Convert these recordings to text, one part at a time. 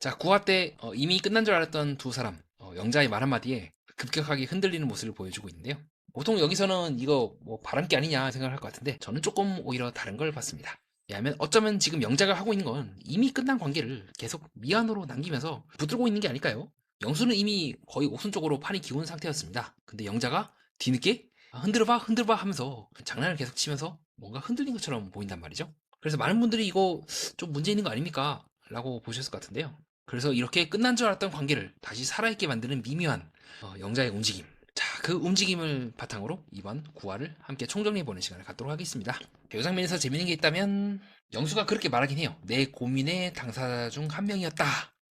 자, 9화 때 이미 끝난 줄 알았던 두 사람, 영자의 말 한마디에 급격하게 흔들리는 모습을 보여주고 있는데요. 보통 여기서는 이거 뭐 바람기 아니냐 생각을 할 것 같은데 저는 조금 오히려 다른 걸 봤습니다. 왜냐하면 어쩌면 지금 영자가 하고 있는 건 이미 끝난 관계를 계속 미안으로 남기면서 붙들고 있는 게 아닐까요? 영수는 이미 거의 옥순 쪽으로 판이 기운 상태였습니다. 근데 영자가 뒤늦게 흔들어봐 흔들어봐 하면서 장난을 계속 치면서 뭔가 흔들린 것처럼 보인단 말이죠. 그래서 많은 분들이 이거 좀 문제 있는 거 아닙니까? 라고 보셨을 것 같은데요. 그래서 이렇게 끝난 줄 알았던 관계를 다시 살아있게 만드는 미묘한 영자의 움직임. 자, 그 움직임을 바탕으로 이번 9화를 함께 총정리해보는 시간을 갖도록 하겠습니다. 이 장면에서 재밌는 게 있다면 영수가 그렇게 말하긴 해요. 내 고민의 당사자 중 한 명이었다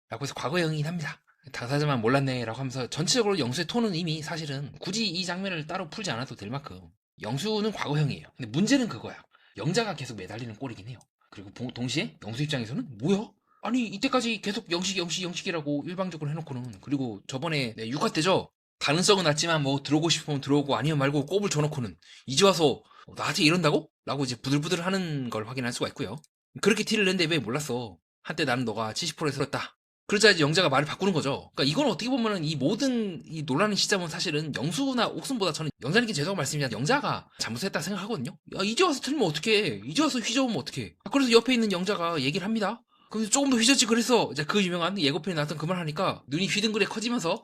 라고 해서 과거형이긴 합니다. 당사자만 몰랐네 라고 하면서 전체적으로 영수의 톤은 이미 사실은 굳이 이 장면을 따로 풀지 않아도 될 만큼 영수는 과거형이에요. 근데 문제는 그거야. 영자가 계속 매달리는 꼴이긴 해요. 그리고 동시에 영수 입장에서는 뭐야? 아니 이때까지 계속 영식이라고 일방적으로 해놓고는, 그리고 저번에 6화 때죠. 가능성은 낮지만 뭐 들어오고 싶으면 들어오고 아니면 말고 꼽을 줘놓고는 이제 와서 나한테 이런다고? 라고 이제 부들부들 하는 걸 확인할 수가 있고요. 그렇게 티를 냈는데 왜 몰랐어? 한때 나는 너가 70%에서 렸다. 그러자 이제 영자가 말을 바꾸는 거죠. 그러니까 이건 어떻게 보면은 이 모든 이 논란의 시점은 사실은 영수나 옥순보다 저는 영자님께 죄송한 말씀이지만 영자가 잘못했다 생각하거든요. 야, 이제 와서 틀리면 어떡해? 이제 와서 휘저으면 어떡해? 그래서 옆에 있는 영자가 얘기를 합니다. 거기서 조금 더 휘저지 그래서 이제 그 유명한 예고편에 나왔던 그 말 하니까 눈이 휘둥그레 커지면서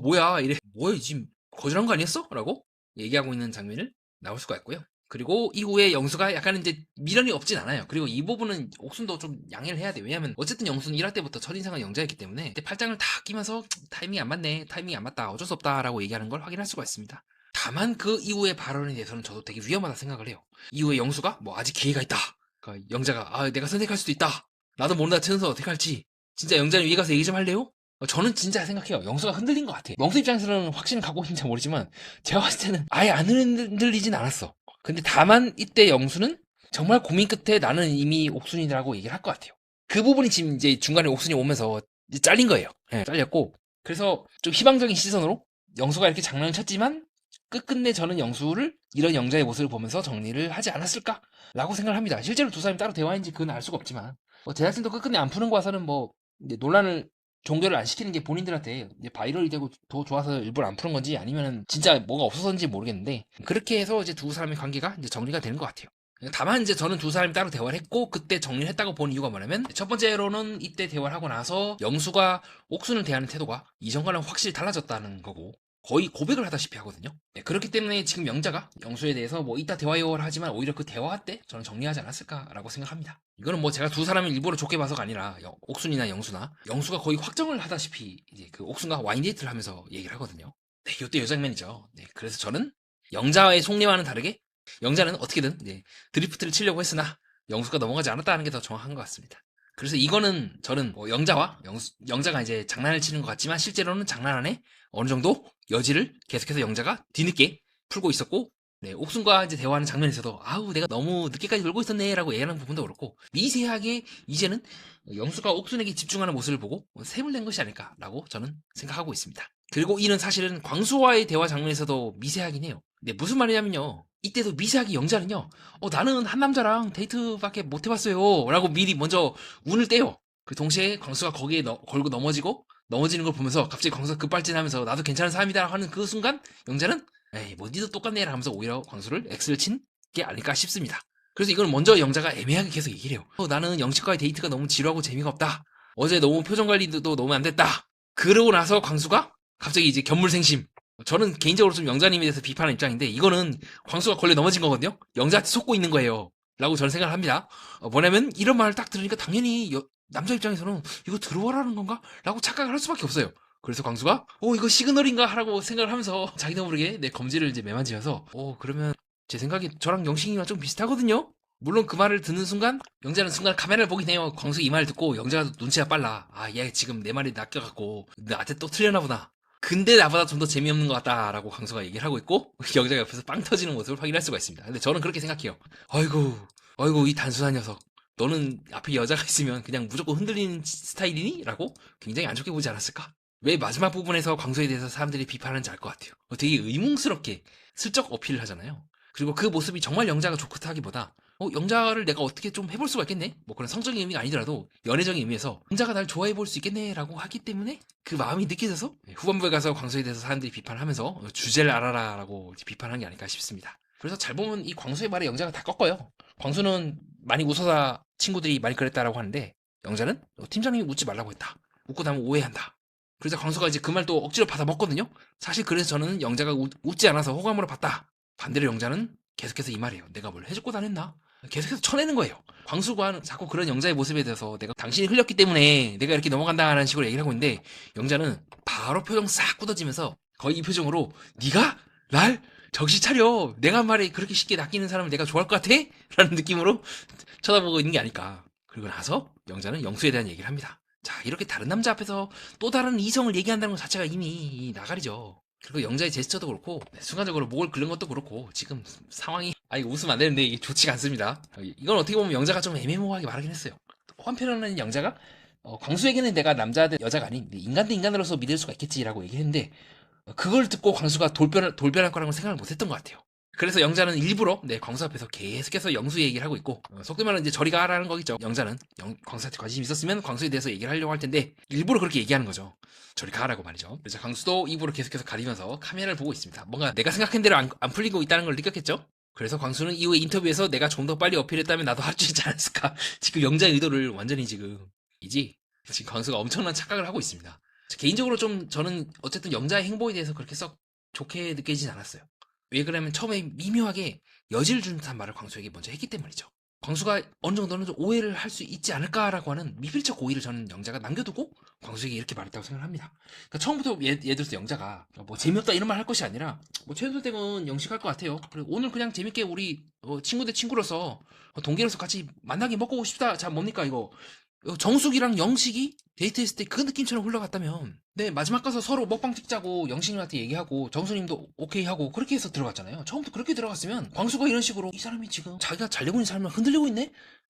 뭐야 이래, 뭐야 지금 거절한 거 아니었어? 라고 얘기하고 있는 장면을 나올 수가 있고요. 그리고 이후에 영수가 약간 이제 미련이 없진 않아요. 그리고 이 부분은 옥순도 좀 양해를 해야 돼. 왜냐면 어쨌든 영수는 1화 때부터 첫인상은 영자였기 때문에 그때 팔짱을 다 끼면서 타이밍이 안 맞네, 타이밍이 안 맞다, 어쩔 수 없다 라고 얘기하는 걸 확인할 수가 있습니다. 다만 그 이후의 발언에 대해서는 저도 되게 위험하다 생각을 해요. 이후에 영수가 뭐 아직 기회가 있다, 그러니까 영자가 내가 선택할 수도 있다, 나도 모른다 치면서 어떻게 할지 진짜 영자님 위에 가서 얘기 좀 할래요? 저는 진짜 생각해요. 영수가 흔들린 것 같아. 영수 입장에서는 확신을 갖고 있는지 모르지만 제가 봤을 때는 아예 안 흔들리진 않았어. 근데 다만 이때 영수는 정말 고민 끝에 나는 이미 옥순이라고 얘기를 할 것 같아요. 그 부분이 지금 이제 중간에 옥순이 오면서 이제 잘린 거예요. 네, 잘렸고, 그래서 좀 희망적인 시선으로 영수가 이렇게 장난을 쳤지만 끝끝내 저는 영수를 이런 영자의 모습을 보면서 정리를 하지 않았을까라고 생각을 합니다. 실제로 두 사람이 따로 대화했는지 그건 알 수가 없지만 제작진도 끝끝내 안 푸는 거 와서는 뭐 이제 논란을 종결을 안 시키는 게 본인들한테 이제 바이럴이 되고 더 좋아서 일부러 안 푸는 건지 아니면은 진짜 뭐가 없어서인지 모르겠는데, 그렇게 해서 이제 두 사람의 관계가 이제 정리가 되는 것 같아요. 다만 이제 저는 두 사람이 따로 대화를 했고 그때 정리를 했다고 본 이유가 뭐냐면, 첫 번째로는 이때 대화를 하고 나서 영수가 옥순을 대하는 태도가 이전과는 확실히 달라졌다는 거고 거의 고백을 하다시피 하거든요. 네, 그렇기 때문에 지금 영자가 영수에 대해서 뭐 이따 대화요 하지만 오히려 그 대화 때 저는 정리하지 않았을까라고 생각합니다. 이거는 뭐 제가 두 사람을 일부러 좋게 봐서가 아니라 옥순이나 영수나 영수가 거의 확정을 하다시피 이제 그 옥순과 와인 데이트를 하면서 얘기를 하거든요. 네, 이때 요 장면이죠. 네, 그래서 저는 영자의 속내와는 다르게 영자는 어떻게든 드리프트를 치려고 했으나 영수가 넘어가지 않았다는 게 더 정확한 것 같습니다. 그래서 이거는 저는 뭐 영자가 이제 장난을 치는 것 같지만 실제로는 장난 안에 어느 정도 여지를 계속해서 영자가 뒤늦게 풀고 있었고, 네, 옥순과 이제 대화하는 장면에서도 아우 내가 너무 늦게까지 놀고 있었네 라고 얘기하는 부분도 그렇고 미세하게 이제는 영수가 옥순에게 집중하는 모습을 보고 셈을 낸 것이 아닐까라고 저는 생각하고 있습니다. 그리고 이는 사실은 광수와의 대화 장면에서도 미세하긴 해요. 네, 무슨 말이냐면요, 이때도 미세하게 영자는요 나는 한 남자랑 데이트밖에 못 해봤어요 라고 미리 먼저 운을 떼요. 그 동시에 광수가 거기에 걸고 넘어지는 걸 보면서 갑자기 광수가 급발진하면서 나도 괜찮은 사람이다 하는 그 순간 영자는 에이 뭐 니도 똑같네 하면서 오히려 광수를 X를 친 게 아닐까 싶습니다. 그래서 이걸 먼저 영자가 애매하게 계속 얘기를 해요. 나는 영식과의 데이트가 너무 지루하고 재미가 없다. 어제 너무 표정 관리도 너무 안 됐다. 그러고 나서 광수가 갑자기 이제 견물생심. 저는 개인적으로 좀 영자님에 대해서 비판하는 입장인데 이거는 광수가 걸려 넘어진 거거든요. 영자한테 속고 있는 거예요 라고 저는 생각을 합니다. 뭐냐면 이런 말을 딱 들으니까 당연히 남자 입장에서는 이거 들어와라는 건가? 라고 착각을 할 수밖에 없어요. 그래서 광수가 이거 시그널인가? 하라고 생각을 하면서 자기도 모르게 내 검지를 이제 매만지면서 그러면 제 생각에 저랑 영식이랑 좀 비슷하거든요. 물론 그 말을 듣는 순간 영자는 순간 카메라를 보긴 해요. 광수 이 말을 듣고 영자가 눈치가 빨라. 얘 지금 내 말이 낚여갖고 나한테 또 틀렸나 보다. 근데 나보다 좀 더 재미없는 것 같다라고 광수가 얘기를 하고 있고 영자가 옆에서 빵 터지는 모습을 확인할 수가 있습니다. 근데 저는 그렇게 생각해요. 아이고 이 단순한 녀석, 너는 앞에 여자가 있으면 그냥 무조건 흔들리는 스타일이니? 라고 굉장히 안 좋게 보지 않았을까? 왜 마지막 부분에서 광수에 대해서 사람들이 비판하는지 알 것 같아요. 되게 의문스럽게 슬쩍 어필을 하잖아요. 그리고 그 모습이 정말 영자가 좋다기보다 영자를 내가 어떻게 좀 해볼 수가 있겠네? 뭐 그런 성적인 의미가 아니더라도 연애적인 의미에서 영자가 날 좋아해 볼 수 있겠네 라고 하기 때문에 그 마음이 느껴져서 후반부에 가서 광수에 대해서 사람들이 비판하면서 주제를 알아라 라고 비판한 게 아닐까 싶습니다. 그래서 잘 보면 이 광수의 말에 영자가 다 꺾어요. 광수는 많이 웃어서 친구들이 많이 그랬다라고 하는데 영자는 팀장님이 웃지 말라고 했다. 웃고 나면 오해한다. 그래서 광수가 이제 그 말 또 억지로 받아 먹거든요. 사실 그래서 저는 영자가 웃지 않아서 호감으로 봤다. 반대로 영자는 계속해서 이 말이에요. 내가 뭘 해줬고 다녔나? 계속해서 쳐내는 거예요. 광수가 자꾸 그런 영자의 모습에 대해서 내가 당신이 흘렸기 때문에 내가 이렇게 넘어간다라는 식으로 얘기를 하고 있는데 영자는 바로 표정 싹 굳어지면서 거의 이 표정으로 네가 날 정신 차려. 내가 한 말에 그렇게 쉽게 낚이는 사람을 내가 좋아할 것 같아? 라는 느낌으로 쳐다보고 있는 게 아닐까. 그리고 나서 영자는 영수에 대한 얘기를 합니다. 자, 이렇게 다른 남자 앞에서 또 다른 이성을 얘기한다는 것 자체가 이미 나가리죠. 그리고 영자의 제스처도 그렇고 순간적으로 목을 긁는 것도 그렇고 지금 상황이 이거 웃으면 안 되는데 이게 좋지가 않습니다. 이건 어떻게 보면 영자가 좀 애매모호하게 말하긴 했어요. 한편으로는 영자가 광수에게는 내가 남자 대 여자가 아닌 인간 대 인간으로서 믿을 수가 있겠지라고 얘기했는데 그걸 듣고 광수가 돌변할 거라고 생각을 못했던 것 같아요. 그래서 영자는 일부러 광수 앞에서 계속해서 영수 얘기를 하고 있고 속된 말은 이제 저리 가라는 거겠죠. 영자는 광수한테 관심이 있었으면 광수에 대해서 얘기를 하려고 할 텐데 일부러 그렇게 얘기하는 거죠. 저리 가라고 말이죠. 그래서 광수도 입으로 계속해서 가리면서 카메라를 보고 있습니다. 뭔가 내가 생각한 대로 안 풀리고 있다는 걸 느꼈겠죠. 그래서 광수는 이후에 인터뷰에서 내가 좀 더 빨리 어필했다면 나도 할 수 있지 않았을까. 지금 영자의 의도를 완전히 지금 광수가 엄청난 착각을 하고 있습니다. 개인적으로 좀 저는 어쨌든 영자의 행보에 대해서 그렇게 썩 좋게 느끼진 않았어요. 왜 그러냐면 처음에 미묘하게 여지를 준 듯한 말을 광수에게 먼저 했기 때문이죠. 광수가 어느 정도는 좀 오해를 할 수 있지 않을까라고 하는 미필적 오해를 저는 영자가 남겨두고 광수에게 이렇게 말했다고 생각합니다. 그러니까 처음부터 예를 들어서 영자가 뭐 재미없다 이런 말 할 것이 아니라 뭐 최현솔댁은 영식할 것 같아요. 그리고 오늘 그냥 재밌게 우리 친구 대 친구로서 동기로서 같이 만나게 먹고 싶다. 자 뭡니까 이거 정숙이랑 영식이 데이트했을 때 그 느낌처럼 흘러갔다면 마지막 가서 서로 먹방 찍자고 영식님한테 얘기하고 정수님도 오케이 하고 그렇게 해서 들어갔잖아요. 처음부터 그렇게 들어갔으면 광수가 이런 식으로 이 사람이 지금 자기가 잘 되고 있는 사람을 흔들리고 있네?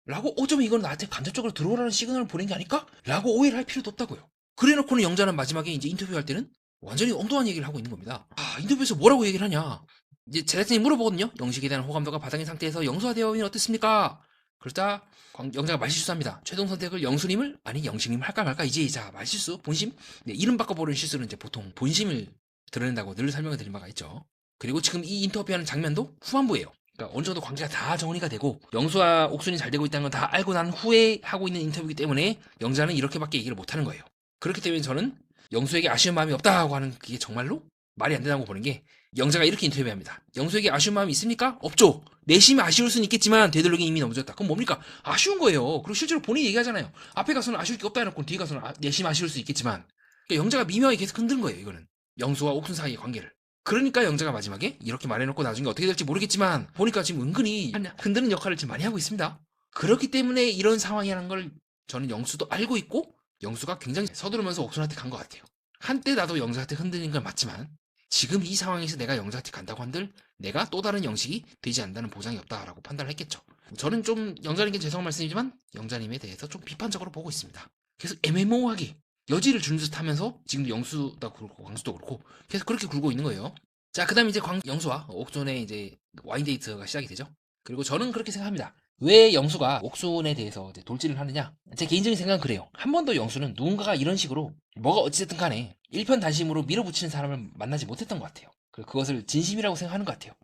라고 어쩌면 이건 나한테 간접적으로 들어오라는 시그널을 보낸 게 아닐까? 라고 오해를 할 필요도 없다고요. 그래놓고는 영자는 마지막에 이제 인터뷰할 때는 완전히 엉뚱한 얘기를 하고 있는 겁니다. 인터뷰에서 뭐라고 얘기를 하냐? 이제 제작진이 물어보거든요. 영식에 대한 호감도가 바닥인 상태에서 영수와 대화하면 어떻습니까? 그러자 영자가 말실수합니다. 최종 선택을 영수님을 아니 영식님을 할까 말까 이제 자 말실수 본심 이름 바꿔보는 실수는 이제 보통 본심을 드러낸다고 늘 설명을 드린 바가 있죠. 그리고 지금 이 인터뷰하는 장면도 후반부예요. 그러니까 어느 정도 관계가 다 정리가 되고 영수와 옥순이 잘 되고 있다는 건 다 알고 난 후에 하고 있는 인터뷰이기 때문에 영자는 이렇게밖에 얘기를 못하는 거예요. 그렇기 때문에 저는 영수에게 아쉬운 마음이 없다고 하는 그게 정말로 말이 안 된다고 보는 게 영자가 이렇게 인터뷰합니다. 영수에게 아쉬운 마음이 있습니까? 없죠. 내심이 아쉬울 수는 있겠지만 되도록이면 이미 넘어졌다. 그럼 뭡니까? 아쉬운 거예요. 그리고 실제로 본인이 얘기하잖아요. 앞에 가서는 아쉬울 게 없다 해놓고 뒤에 가서는 내심 아쉬울 수 있겠지만 그러니까 영자가 미묘하게 계속 흔든 거예요. 이거는 영수와 옥순 사이의 관계를. 그러니까 영자가 마지막에 이렇게 말해놓고 나중에 어떻게 될지 모르겠지만 보니까 지금 은근히 흔드는 역할을 지금 많이 하고 있습니다. 그렇기 때문에 이런 상황이라는 걸 저는 영수도 알고 있고 영수가 굉장히 서두르면서 옥순한테 간 것 같아요. 한때 나도 영자한테 흔들린 건 맞지만 지금 이 상황에서 내가 영자한테 간다고 한들 내가 또 다른 영식이 되지 않는다는 보장이 없다라고 판단을 했겠죠. 저는 좀 영자님께 죄송한 말씀이지만 영자님에 대해서 좀 비판적으로 보고 있습니다. 계속 애매모호하게 여지를 준 듯 하면서 지금 영수도 그렇고 광수도 그렇고 계속 그렇게 굴고 있는 거예요. 자, 그 다음에 이제 영수와 옥순의 이제 와인 데이트가 시작이 되죠. 그리고 저는 그렇게 생각합니다. 왜 영수가 옥순에 대해서 이제 돌진을 하느냐? 제 개인적인 생각은 그래요. 한 번도 영수는 누군가가 이런 식으로 뭐가 어찌됐든 간에 일편단심으로 밀어붙이는 사람을 만나지 못했던 것 같아요. 그리고 그것을 진심이라고 생각하는 것 같아요.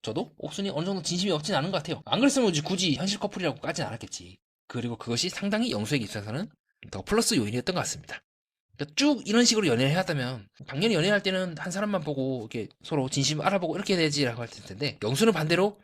저도 옥순이 어느 정도 진심이 없진 않은 것 같아요. 안 그랬으면 굳이 현실 커플이라고 까진 않았겠지. 그리고 그것이 상당히 영수에게 있어서는 더 플러스 요인이었던 것 같습니다. 그러니까 쭉 이런 식으로 연애를 해왔다면 당연히 연애할 때는 한 사람만 보고 이렇게 서로 진심 알아보고 이렇게 해야 되지라고 할 텐데 영수는 반대로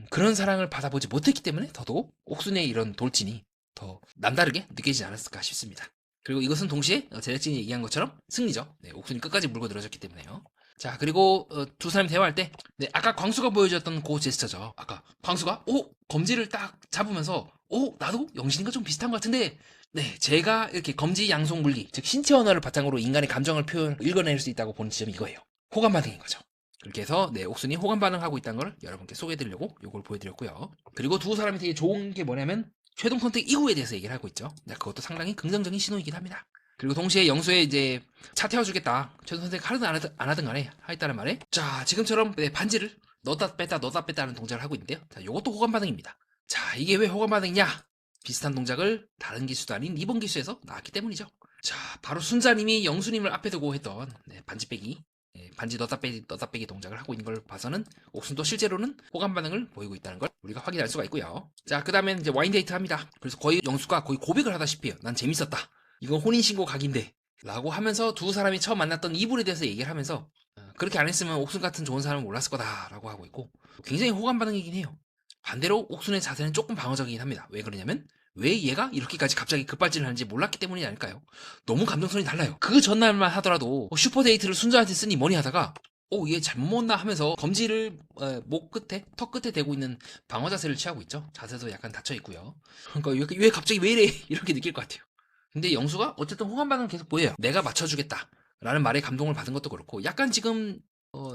그런 사랑을 받아보지 못했기 때문에 더더욱 옥순의 이런 돌진이 더 남다르게 느껴지지 않았을까 싶습니다. 그리고 이것은 동시에 제작진이 얘기한 것처럼 승리죠. 옥순이 끝까지 물고 늘어졌기 때문에요. 자, 그리고 두 사람이 대화할 때 아까 광수가 보여줬던 그 제스처죠. 아까 광수가 검지를 딱 잡으면서 나도 영신이가 좀 비슷한 것 같은데 제가 이렇게 검지 양속 물리 즉 신체 언어를 바탕으로 인간의 감정을 읽어낼 수 있다고 보는 지점이 이거예요. 호감 반응인 거죠. 그렇게 해서 옥순이 호감 반응하고 있다는 걸 여러분께 소개해드리려고 이걸 보여드렸고요. 그리고 두 사람이 되게 좋은 게 뭐냐면 최종 선택 이후에 대해서 얘기를 하고 있죠. 그것도 상당히 긍정적인 신호이긴 합니다. 그리고 동시에 영수의 이제 차 태워주겠다. 최종 선택 하든 안 하든 간에 하겠다는 말에 자 지금처럼 반지를 넣었다 뺐다 하는 동작을 하고 있는데요. 자, 요것도 호감 반응입니다. 자, 이게 왜 호감 반응이냐? 비슷한 동작을 다른 기수도 아닌 2번 기수에서 나왔기 때문이죠. 자, 바로 순자님이 영수님을 앞에 두고 했던 반지 빼기, 반지 넣다 빼기 동작을 하고 있는 걸 봐서는 옥순도 실제로는 호감 반응을 보이고 있다는 걸 우리가 확인할 수가 있고요. 자, 그 다음엔 이제 와인 데이트 합니다. 그래서 거의 영수가 거의 고백을 하다시피 해요. 난 재밌었다. 이건 혼인신고 각인데. 라고 하면서 두 사람이 처음 만났던 이불에 대해서 얘기를 하면서 그렇게 안 했으면 옥순 같은 좋은 사람은 몰랐을 거다라고 하고 있고 굉장히 호감 반응이긴 해요. 반대로 옥순의 자세는 조금 방어적이긴 합니다. 왜 그러냐면 왜 얘가 이렇게까지 갑자기 급발진을 하는지 몰랐기 때문이 아닐까요? 너무 감정선이 달라요. 그 전날만 하더라도 슈퍼데이트를 순자한테 쓰니 뭐니 하다가 얘 잘못 먹나 하면서 검지를 목 끝에 턱 끝에 대고 있는 방어 자세를 취하고 있죠. 자세도 약간 닫혀 있고요. 그러니까 왜 갑자기 왜 이래 이렇게 느낄 것 같아요. 근데 영수가 어쨌든 호감 반응을 계속 보여요. 내가 맞춰주겠다 라는 말에 감동을 받은 것도 그렇고 약간 지금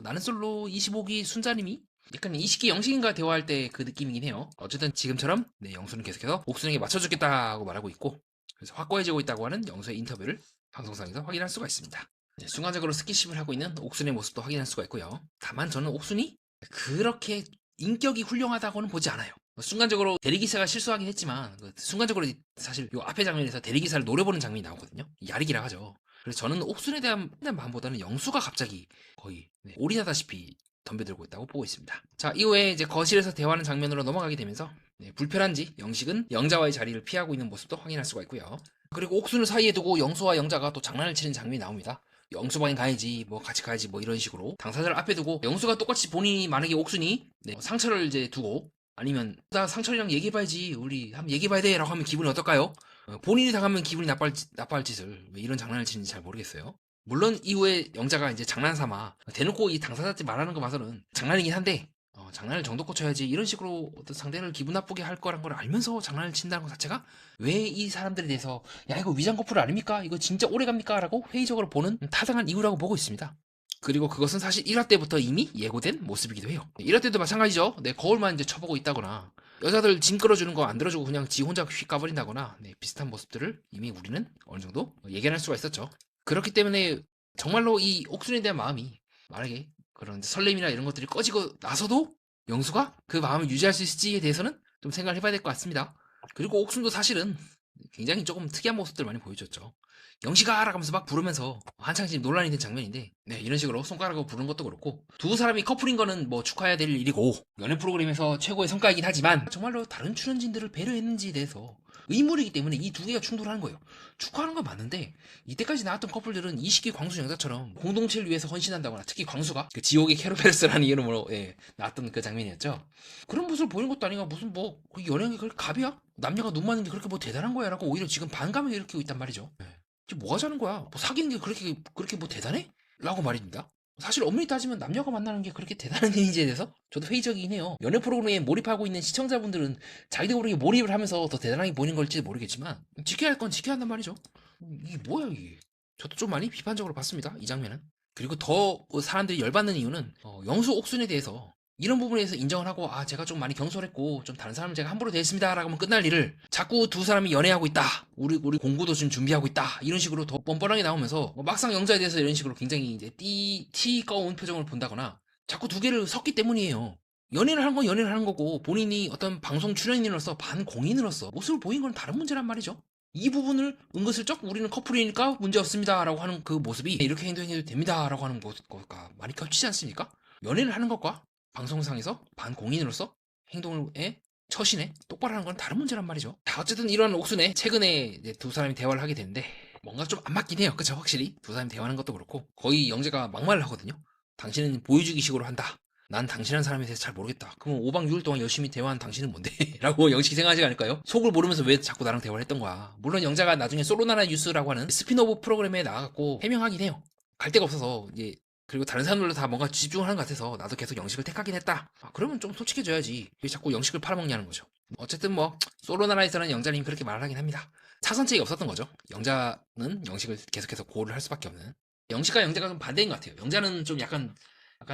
나는 솔로 25기 순자님이 약간 이식기 영식인가 대화할 때 그 느낌이긴 해요. 어쨌든 지금처럼 영수는 계속해서 옥순에게 맞춰주겠다고 말하고 있고 그래서 확고해지고 있다고 하는 영수의 인터뷰를 방송상에서 확인할 수가 있습니다. 순간적으로 스킨십을 하고 있는 옥순의 모습도 확인할 수가 있고요. 다만 저는 옥순이 그렇게 인격이 훌륭하다고는 보지 않아요. 순간적으로 대리기사가 실수하긴 했지만 순간적으로 사실 요 앞에 장면에서 대리기사를 노려보는 장면이 나오거든요. 야리기라 하죠. 그래서 저는 옥순에 대한 마음보다는 영수가 갑자기 거의 올인하다시피 덤벼들고 있다고 보고 있습니다. 자, 이후에 이제 거실에서 대화하는 장면으로 넘어가게 되면서 불편한지 영식은 영자와의 자리를 피하고 있는 모습도 확인할 수가 있고요. 그리고 옥순을 사이에 두고 영수와 영자가 또 장난을 치는 장면이 나옵니다. 영수 방에 가야지, 뭐 같이 가야지, 뭐 이런 식으로 당사자를 앞에 두고 영수가 똑같이 본인이 만약에 옥순이 상처를 이제 두고 아니면 나 상철이랑 얘기해봐야지, 우리 한번 얘기해봐야 돼라고 하면 기분이 어떨까요? 본인이 당하면 기분이 나빠할 짓을 왜 이런 장난을 치는지 잘 모르겠어요. 물론 이후에 영자가 이제 장난삼아 대놓고 이 당사자한테 말하는 거 봐서는 장난이긴 한데 장난을 정도껏 쳐야지 이런 식으로 어떤 상대를 기분 나쁘게 할 거란 걸 알면서 장난을 친다는 것 자체가 왜 이 사람들에 대해서 야 이거 위장 커플 아닙니까? 이거 진짜 오래 갑니까? 라고 회의적으로 보는 타당한 이유라고 보고 있습니다. 그리고 그것은 사실 1화 때부터 이미 예고된 모습이기도 해요. 1화 때도 마찬가지죠. 거울만 이제 쳐보고 있다거나 여자들 짐 끌어주는 거 안 들어주고 그냥 지 혼자 휙 가버린다거나 비슷한 모습들을 이미 우리는 어느 정도 예견할 수가 있었죠. 그렇기 때문에 정말로 이 옥순에 대한 마음이 만약에 그런 설렘이나 이런 것들이 꺼지고 나서도 영수가 그 마음을 유지할 수 있을지에 대해서는 좀 생각을 해봐야 될 것 같습니다. 그리고 옥순도 사실은 굉장히 조금 특이한 모습들 많이 보여줬죠. 영식아! 라고 하면서 막 부르면서 한창 지금 논란이 된 장면인데 이런 식으로 손가락으로 부르는 것도 그렇고 두 사람이 커플인 거는 뭐 축하해야 될 일이고 연애 프로그램에서 최고의 성과이긴 하지만 정말로 다른 출연진들을 배려했는지에 대해서 의문이기 때문에 이 두 개가 충돌하는 거예요. 축하하는 건 맞는데 이때까지 나왔던 커플들은 이식기 광수 영자처럼 공동체를 위해서 헌신한다거나 특히 광수가 그 지옥의 캐로페르스라는 이름으로 나왔던 그 장면이었죠. 그런 모습을 보이는 것도 아니고 무슨 뭐 연예인이 그렇게 갑이야? 남녀가 눈 맞는 게 그렇게 뭐 대단한 거야? 라고 오히려 지금 반감을 일으키고 있단 말이죠. 뭐 하자는 거야? 뭐 사귀는 게 그렇게 뭐 대단해? 라고 말입니다. 사실 엄밀히 따지면 남녀가 만나는 게 그렇게 대단한 일인지에 대해서 저도 회의적이긴 해요. 연애 프로그램에 몰입하고 있는 시청자분들은 자기도 모르게 몰입을 하면서 더 대단하게 보이는 걸지 모르겠지만 지켜야 할 건 지켜야 한단 말이죠. 이게 뭐야 이게. 저도 좀 많이 비판적으로 봤습니다. 이 장면은. 그리고 더 사람들이 열받는 이유는 영수 옥순에 대해서 이런 부분에서 인정을 하고 제가 좀 많이 경솔했고 좀 다른 사람은 제가 함부로 대했습니다 라고 하면 끝날 일을 자꾸 두 사람이 연애하고 있다 우리 공부도 지금 준비하고 있다 이런 식으로 더 뻔뻔하게 나오면서 막상 영자에 대해서 이런 식으로 굉장히 이제 티 꺼운 표정을 본다거나 자꾸 두 개를 섞기 때문이에요. 연애를 하는 건 연애를 하는 거고 본인이 어떤 방송 출연인으로서 반공인으로서 모습을 보인 건 다른 문제란 말이죠. 이 부분을 은근슬쩍 우리는 커플이니까 문제 없습니다 라고 하는 그 모습이 이렇게 행동해도 됩니다 라고 하는 것과 많이 겹치지 않습니까? 연애를 하는 것과 방송상에서 반공인으로서 행동에 처신에 똑바로 하는 건 다른 문제란 말이죠. 어쨌든 이런 옥순에 최근에 이제 두 사람이 대화를 하게 되는데 뭔가 좀 안 맞긴 해요. 그쵸? 확실히 두 사람이 대화하는 것도 그렇고 거의 영재가 막말을 하거든요. 당신은 보여주기식으로 한다. 난 당신이라는 사람에 대해서 잘 모르겠다. 그럼 5박 6일 동안 열심히 대화한 당신은 뭔데? 라고 영식이 생각하지 않을까요? 속을 모르면서 왜 자꾸 나랑 대화를 했던 거야. 물론 영자가 나중에 솔로나라 뉴스라고 하는 스피노브 프로그램에 나가갖고 해명하긴 해요. 갈 데가 없어서 이제 그리고 다른 사람들도 다 뭔가 집중을 하는 것 같아서 나도 계속 영식을 택하긴 했다. 그러면 좀 솔직해져야지. 왜 자꾸 영식을 팔아먹냐는 거죠. 어쨌든 뭐 솔로나라에서는 영자님이 그렇게 말을 하긴 합니다. 차선책이 없었던 거죠. 영자는 영식을 계속해서 고를 할 수밖에 없는. 영식과 영자가 좀 반대인 것 같아요. 영자는 좀 약간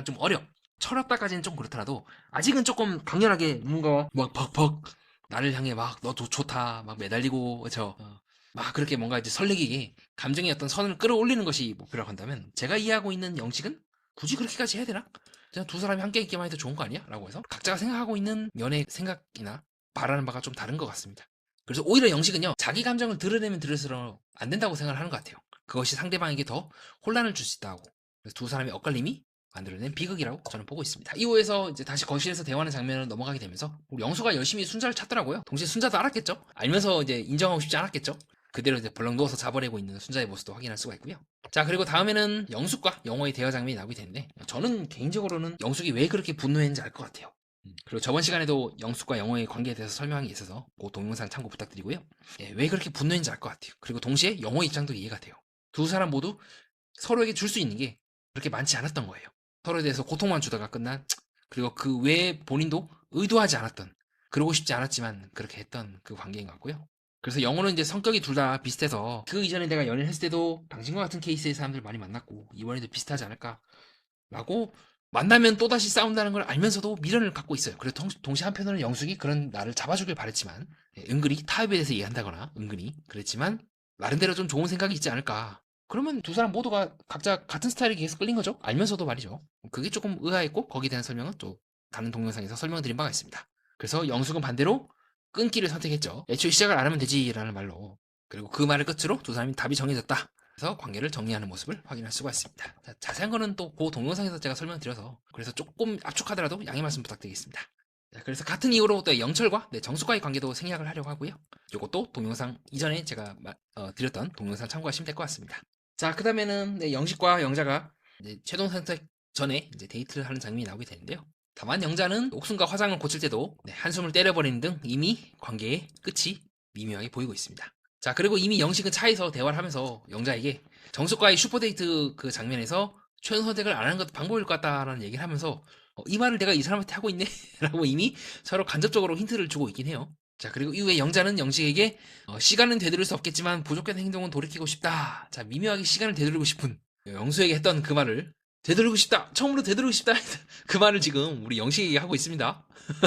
좀 어려. 철없다까지는 좀 그렇더라도 아직은 조금 강렬하게 뭔가 막 벅벅 나를 향해 막 너 좋다 막 매달리고 막 그렇게 뭔가 이제 설레기게 감정의 어떤 선을 끌어올리는 것이 목표라고 한다면 제가 이해하고 있는 영식은 굳이 그렇게까지 해야 되나? 그냥 두 사람이 함께 있기만 해도 좋은 거 아니야? 라고 해서 각자가 생각하고 있는 연애 생각이나 바라는 바가 좀 다른 것 같습니다. 그래서 오히려 영식은요, 자기 감정을 드러내면 들을수록 안 된다고 생각을 하는 것 같아요. 그것이 상대방에게 더 혼란을 줄 수 있다고. 그래서 두 사람의 엇갈림이 만들어낸 비극이라고 저는 보고 있습니다. 이후에서 이제 다시 거실에서 대화하는 장면을 넘어가게 되면서 우리 영수가 열심히 순자를 찾더라고요. 동시에 순자도 알았겠죠? 알면서 이제 인정하고 싶지 않았겠죠? 그대로 이제 벌렁 누워서 자버리고 있는 순자의 모습도 확인할 수가 있고요. 자, 그리고 다음에는 영숙과 영호의 대화 장면이 나오게 되는데, 저는 개인적으로는 영숙이 왜 그렇게 분노했는지 알 것 같아요. 그리고 저번 시간에도 영숙과 영호의 관계에 대해서 설명한 게 있어서 그 동영상 참고 부탁드리고요. 예, 왜 그렇게 분노했는지 알 것 같아요. 그리고 동시에 영호의 입장도 이해가 돼요. 두 사람 모두 서로에게 줄 수 있는 게 그렇게 많지 않았던 거예요. 서로에 대해서 고통만 주다가 끝난, 그리고 그 외에 본인도 의도하지 않았던, 그러고 싶지 않았지만 그렇게 했던 그 관계인 것 같고요. 그래서 영호는 이제 성격이 둘 다 비슷해서 그 이전에 내가 연애를 했을 때도 당신과 같은 케이스의 사람들 많이 만났고 이번에도 비슷하지 않을까 라고, 만나면 또다시 싸운다는 걸 알면서도 미련을 갖고 있어요. 그리고 동시에 한편으로는 영숙이 그런 나를 잡아주길 바랬지만, 은근히 타협에 대해서 이해한다거나 은근히 그랬지만 나름대로 좀 좋은 생각이 있지 않을까. 그러면 두 사람 모두가 각자 같은 스타일에 계속 끌린 거죠. 알면서도 말이죠. 그게 조금 의아했고, 거기에 대한 설명은 또 다른 동영상에서 설명드린 바가 있습니다. 그래서 영숙은 반대로 끊기를 선택했죠. 애초에 시작을 안 하면 되지라는 말로. 그리고 그 말을 끝으로 두 사람이 답이 정해졌다. 그래서 관계를 정리하는 모습을 확인할 수가 있습니다. 자, 자세한 거는 또 그 동영상에서 제가 설명드려서, 그래서 조금 압축하더라도 양해 말씀 부탁드리겠습니다. 자, 그래서 같은 이유로 또 영철과 정숙과의 관계도 생략을 하려고 하고요. 이것도 동영상 이전에 제가 드렸던 동영상 참고하시면 될 것 같습니다. 자, 그 다음에는 영식과 영자가 이제 최종 선택 전에 이제 데이트를 하는 장면이 나오게 되는데요. 다만 영자는 옥순과 화장을 고칠 때도 한숨을 때려버리는 등 이미 관계의 끝이 미묘하게 보이고 있습니다. 자, 그리고 이미 영식은 차에서 대화를 하면서 영자에게 정숙과의 슈퍼데이트 그 장면에서 최종 선택을 안 하는 것도 방법일 것 같다라는 얘기를 하면서, 이 말을 내가 이 사람한테 하고 있네? 라고 이미 서로 간접적으로 힌트를 주고 있긴 해요. 자, 그리고 이후에 영자는 영식에게 시간은 되돌릴 수 없겠지만 부족한 행동은 돌이키고 싶다. 자, 미묘하게 시간을 되돌리고 싶은 영수에게 했던 그 말을 되돌리고 싶다. 처음으로 되돌리고 싶다. 그 말을 지금 우리 영식에게 하고 있습니다.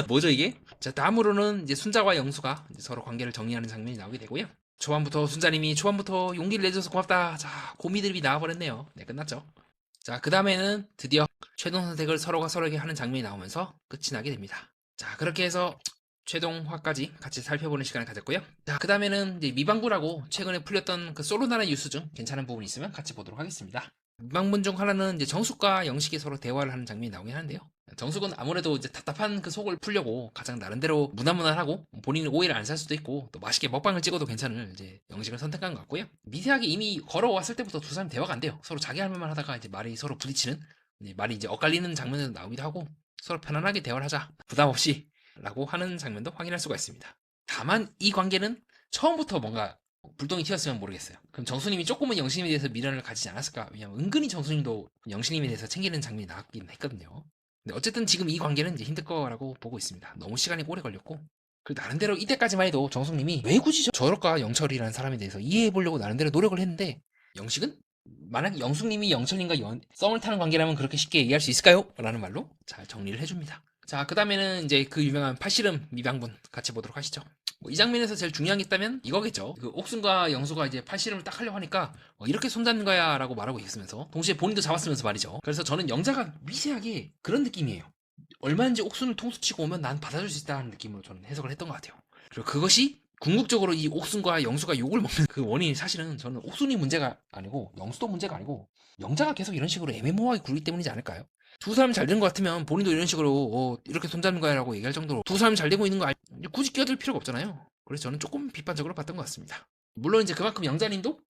뭐죠 이게? 자, 다음으로는 이제 순자와 영수가 이제 서로 관계를 정리하는 장면이 나오게 되고요. 순자님이 초반부터 용기를 내줘서 고맙다. 자, 고미드립이 나와버렸네요. 네, 끝났죠. 자, 그 다음에는 드디어 최종 선택을 서로가 서로에게 하는 장면이 나오면서 끝이 나게 됩니다. 자, 그렇게 해서 최종화까지 같이 살펴보는 시간을 가졌고요. 자, 그 다음에는 이제 미방구라고 최근에 풀렸던 그 솔로나라 뉴스 중 괜찮은 부분이 있으면 같이 보도록 하겠습니다. 미방문 중 하나는 이제 정숙과 영식이 서로 대화를 하는 장면이 나오긴 하는데요. 정숙은 아무래도 이제 답답한 그 속을 풀려고 가장 나름대로 무난무난하고 본인은 오해를 안 살 수도 있고 또 맛있게 먹방을 찍어도 괜찮을 이제 영식을 선택한 것 같고요. 미세하게 이미 걸어왔을 때부터 두 사람 대화가 안 돼요. 서로 자기 할 말만 하다가 이제 말이 서로 부딪히는, 말이 이제 엇갈리는 장면도 나오기도 하고, 서로 편안하게 대화를 하자, 부담 없이 라고 하는 장면도 확인할 수가 있습니다. 다만 이 관계는 처음부터 뭔가 불똥이 튀었으면 모르겠어요. 그럼 정수님이 조금은 영신님에 대해서 미련을 가지지 않았을까? 왜냐면 은근히 정수님도 영신님에 대해서 챙기는 장면이 나왔긴 했거든요. 근데 어쨌든 지금 이 관계는 이제 힘들 거라고 보고 있습니다. 너무 시간이 오래 걸렸고, 그 나름대로 이때까지만 해도 정숙님이 왜 굳이 저럴까 영철이라는 사람에 대해서 이해해보려고 나름대로 노력을 했는데, 영식은 만약 영숙님이 영철님과 썸을 타는 관계라면 그렇게 쉽게 얘기할 수 있을까요? 라는 말로 잘 정리를 해줍니다. 자, 그 다음에는 이제 그 유명한 팔씨름 미방분 같이 보도록 하시죠. 이 장면에서 제일 중요한 게 있다면 이거겠죠. 그 옥순과 영수가 이제 팔씨름을 딱 하려고 하니까 이렇게 손잡는 거야 라고 말하고 있으면서 동시에 본인도 잡았으면서 말이죠. 그래서 저는 영자가 미세하게 그런 느낌이에요. 얼마든지 옥순을 통수치고 오면 난 받아줄 수 있다는 느낌으로 저는 해석을 했던 것 같아요. 그리고 그것이 궁극적으로 이 옥순과 영수가 욕을 먹는 그 원인이 사실은 저는 옥순이 문제가 아니고 영수도 문제가 아니고 영자가 계속 이런 식으로 애매모호하게 굴기 때문이지 않을까요? 두 사람이 잘 되는 것 같으면 본인도 이런 식으로 이렇게 손잡는 거야 라고 얘기할 정도로 두 사람이 잘 되고 있는 거 굳이 끼어들 필요가 없잖아요. 그래서 저는 조금 비판적으로 봤던 것 같습니다. 물론 이제 그만큼 영자님도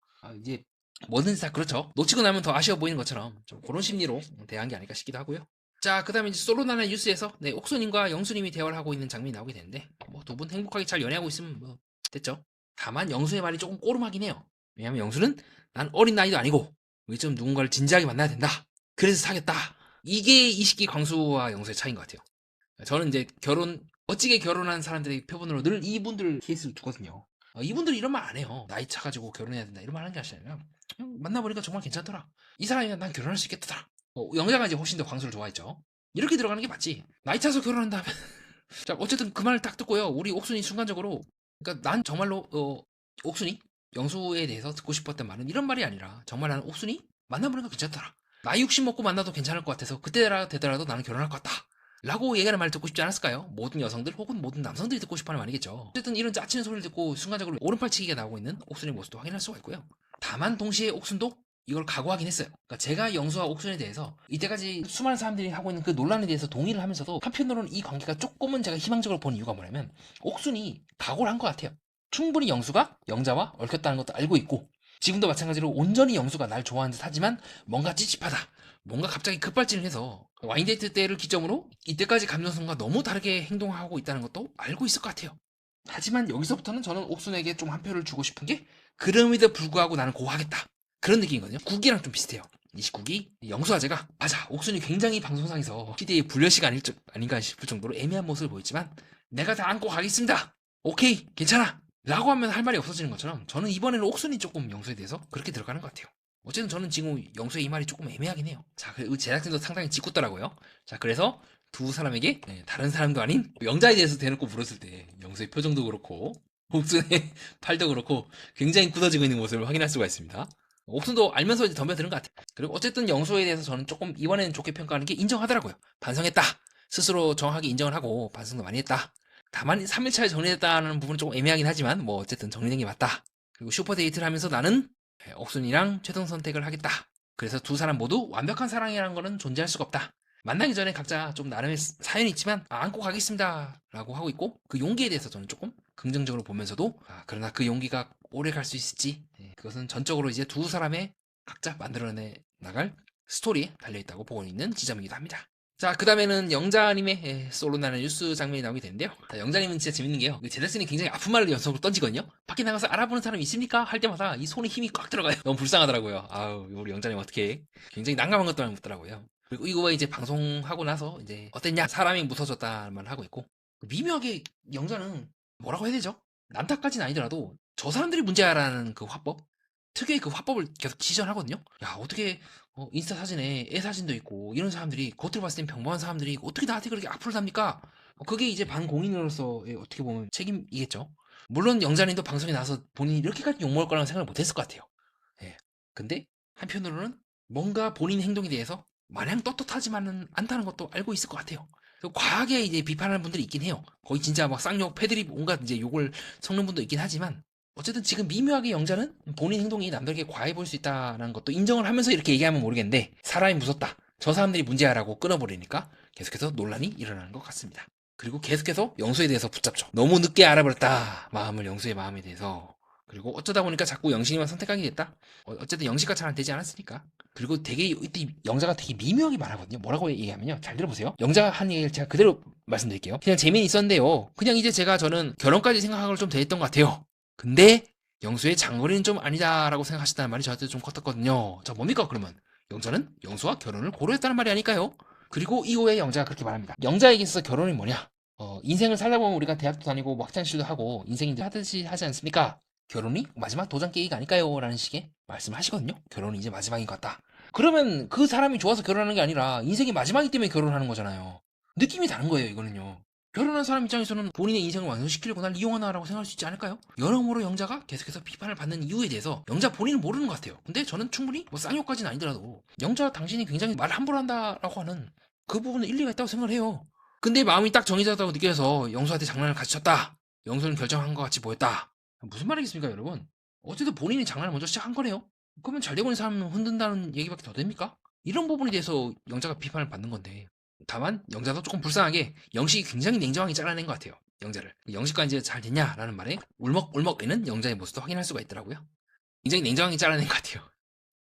이제 뭐든지 다 그렇죠. 놓치고 나면 더 아쉬워 보이는 것처럼 좀 그런 심리로 대한 게 아닐까 싶기도 하고요. 자, 그 다음에 이제 솔로나나 뉴스에서 옥수님과 영수님이 대화를 하고 있는 장면이 나오게 되는데, 뭐 두 분 행복하게 잘 연애하고 있으면 뭐 됐죠. 다만 영수의 말이 조금 꼬름하긴 해요. 왜냐면 영수는 난 어린 나이도 아니고 좀 누군가를 진지하게 만나야 된다. 그래서 사겠다. 이게 이식기 광수와 영수의 차이인 것 같아요. 저는 이제 멋지게 결혼한 사람들의 표본으로 늘 이분들 케이스를 두거든요. 이분들이 이런 말 안 해요. 나이 차가지고 결혼해야 된다 이런 말 하는 게 아니라 만나보니까 정말 괜찮더라. 이 사람이랑 난 결혼할 수 있겠더라. 영자가 이제 훨씬 더 광수를 좋아했죠. 이렇게 들어가는 게 맞지. 나이 차서 결혼한다면 자, 어쨌든 그 말을 딱 듣고요. 우리 옥순이 순간적으로, 그러니까 난 정말로 옥순이 영수에 대해서 듣고 싶었던 말은 이런 말이 아니라 정말 나는 옥순이 만나보니까 괜찮더라. 나이 60 먹고 만나도 괜찮을 것 같아서 그때 되더라도 나는 결혼할 것 같다. 라고 얘기하는 말을 듣고 싶지 않았을까요? 모든 여성들 혹은 모든 남성들이 듣고 싶어하는 말이겠죠. 어쨌든 이런 짜치는 소리를 듣고 순간적으로 오른팔치기가 나오고 있는 옥순의 모습도 확인할 수가 있고요. 다만 동시에 옥순도 이걸 각오하긴 했어요. 그러니까 제가 영수와 옥순에 대해서 이때까지 수많은 사람들이 하고 있는 그 논란에 대해서 동의를 하면서도 한편으로는 이 관계가 조금은 제가 희망적으로 본 이유가 뭐냐면 옥순이 각오를 한 것 같아요. 충분히 영수가 영자와 얽혔다는 것도 알고 있고 지금도 마찬가지로 온전히 영수가 날 좋아하는 듯 하지만 뭔가 찝찝하다. 뭔가 갑자기 급발진을 해서 와인데이트 때를 기점으로 이때까지 감정선과 너무 다르게 행동하고 있다는 것도 알고 있을 것 같아요. 하지만 여기서부터는 저는 옥순에게 좀 한 표를 주고 싶은 게 그럼에도 불구하고 나는 고하겠다. 그런 느낌이거든요. 국이랑 좀 비슷해요. 29기 영수아제가 맞아 옥순이 굉장히 방송상에서 시대의 불려시가 아닌가 싶을 정도로 애매한 모습을 보였지만 내가 다 안고 가겠습니다. 오케이 괜찮아 라고 하면 할 말이 없어지는 것처럼 저는 이번에는 옥순이 조금 영수에 대해서 그렇게 들어가는 것 같아요. 어쨌든 저는 지금 영수의 이 말이 조금 애매하긴 해요. 자, 그 제작진도 상당히 짓궂더라고요. 자, 그래서 두 사람에게 다른 사람도 아닌 영자에 대해서 대놓고 물었을 때 영수의 표정도 그렇고 옥순의 팔도 그렇고 굉장히 굳어지고 있는 모습을 확인할 수가 있습니다. 옥순도 알면서 이제 덤벼드는 것 같아요. 그리고 어쨌든 영수에 대해서 저는 조금 이번에는 좋게 평가하는 게 인정하더라고요. 반성했다. 스스로 정확하게 인정을 하고 반성도 많이 했다. 다만 3일차에 정리됐다는 부분은 조금 애매하긴 하지만 뭐 어쨌든 정리된 게 맞다. 그리고 슈퍼데이트를 하면서 나는 옥순이랑 최종 선택을 하겠다. 그래서 두 사람 모두 완벽한 사랑이라는 거는 존재할 수가 없다. 만나기 전에 각자 좀 나름의 사연이 있지만 안고 가겠습니다 라고 하고 있고 그 용기에 대해서 저는 조금 긍정적으로 보면서도 그러나 그 용기가 오래 갈 수 있을지 그것은 전적으로 이제 두 사람의 각자 만들어내 나갈 스토리에 달려있다고 보고 있는 지점이기도 합니다. 자, 그 다음에는 영자님의 솔로 나는 뉴스 장면이 나오게 되는데요. 영자님은 진짜 재밌는 게요. 제작진이 굉장히 아픈 말을 연속으로 던지거든요. 밖에 나가서 알아보는 사람 있습니까? 할 때마다 이 손에 힘이 꽉 들어가요. 너무 불쌍하더라고요. 아우, 우리 영자님 어떻게 굉장히 난감한 것도 묻더라고요. 그리고 이거 이제 방송하고 나서 이제 어땠냐? 사람이 무서졌다는 말을 하고 있고 미묘하게 영자는 뭐라고 해야 되죠? 남탓까지는 아니더라도 저 사람들이 문제야라는 그 화법 특유의 그 화법을 계속 시전하거든요. 야 어떻게 인스타 사진에 애 사진도 있고 이런 사람들이 겉으로 봤을 땐 평범한 사람들이 어떻게 나한테 그렇게 악플을 답니까? 그게 이제 반공인으로서의 어떻게 보면 책임이겠죠. 물론 영자님도 방송에 나와서 본인이 이렇게까지 욕먹을 거라는 생각을 못했을 것 같아요. 예. 근데 한편으로는 뭔가 본인 행동에 대해서 마냥 떳떳하지만은 않다는 것도 알고 있을 것 같아요. 과하게 이제 비판하는 분들이 있긴 해요. 거의 진짜 막 쌍욕, 패드립 온갖 이제 욕을 섞는 분도 있긴 하지만 어쨌든 지금 미묘하게 영자는 본인 행동이 남들에게 과해 보일 수 있다는 것도 인정을 하면서 이렇게 얘기하면 모르겠는데 사람이 무섭다. 저 사람들이 문제야라고 끊어버리니까 계속해서 논란이 일어나는 것 같습니다. 그리고 계속해서 영수에 대해서 붙잡죠. 너무 늦게 알아버렸다. 영수의 마음에 대해서. 그리고 어쩌다 보니까 자꾸 영식이만 선택하게 됐다. 어쨌든 영식과 잘 안 되지 않았으니까. 그리고 되게 이때 영자가 되게 미묘하게 말하거든요. 뭐라고 얘기하면요. 잘 들어보세요. 영자가 한 얘기를 제가 그대로 말씀드릴게요. 그냥 재미는 있었는데요. 그냥 이제 저는 결혼까지 생각한 걸 좀 더했던 것 같아요. 근데 영수의 장거리는 좀 아니다라고 생각하셨다는 말이 저한테 좀 컸었거든요. 자, 뭡니까 그러면? 영자는 영수와 결혼을 고려했다는 말이 아닐까요? 그리고 이후에 영자가 그렇게 말합니다. 영자에게 있어서 결혼이 뭐냐? 인생을 살다 보면 우리가 대학도 다니고 뭐 학창시절도 하고 인생이 하듯이 하지 않습니까? 결혼이 마지막 도장 깨기가 아닐까요? 라는 식의 말씀을 하시거든요. 결혼이 이제 마지막인 것 같다. 그러면 그 사람이 좋아서 결혼하는 게 아니라 인생이 마지막이기 때문에 결혼하는 거잖아요. 느낌이 다른 거예요, 이거는요. 결혼한 사람 입장에서는 본인의 인생을 완성시키려고 날 이용하나라고 생각할 수 있지 않을까요? 여러모로 영자가 계속해서 비판을 받는 이유에 대해서 영자 본인은 모르는 것 같아요. 근데 저는 충분히 뭐 쌍욕까지는 아니더라도 영자 당신이 굉장히 말 함부로 한다라고 하는 그 부분은 일리가 있다고 생각을 해요. 근데 마음이 딱 정해졌다고 느껴서 영수한테 장난을 같이 쳤다. 영수는 결정한 것 같이 보였다. 무슨 말이겠습니까, 여러분? 어쨌든 본인이 장난을 먼저 시작한 거네요. 그러면 잘 되고 있는 사람은 흔든다는 얘기밖에 더 됩니까? 이런 부분에 대해서 영자가 비판을 받는 건데 다만 영자도 조금 불쌍하게 영식이 굉장히 냉정하게 잘라낸 것 같아요. 영자를. 영식과 이제 잘 됐냐라는 말에 울먹울먹이는 영자의 모습도 확인할 수가 있더라고요. 굉장히 냉정하게 잘라낸 것 같아요.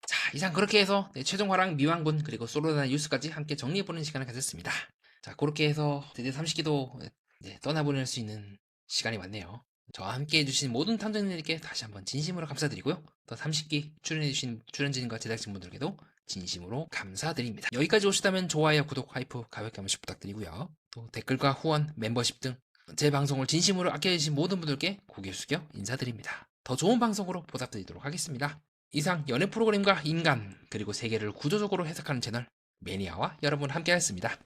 자, 이상 그렇게 해서 최종 화랑 미왕군 그리고 솔로나 뉴스까지 함께 정리해보는 시간을 가졌습니다. 자, 그렇게 해서 드디어 30기도 떠나보낼 수 있는 시간이 왔네요. 저와 함께 해주신 모든 탐정님들께 다시 한번 진심으로 감사드리고요. 또 30기 출연해주신 출연진과 제작진분들께도 진심으로 감사드립니다. 여기까지 오시다면 좋아요, 구독, 하이프 가볍게 한 번씩 부탁드리고요. 또 댓글과 후원, 멤버십 등 제 방송을 진심으로 아껴주신 모든 분들께 고개 숙여 인사드립니다. 더 좋은 방송으로 보답드리도록 하겠습니다. 이상 연애 프로그램과 인간 그리고 세계를 구조적으로 해석하는 채널 매니아와 여러분 함께하였습니다.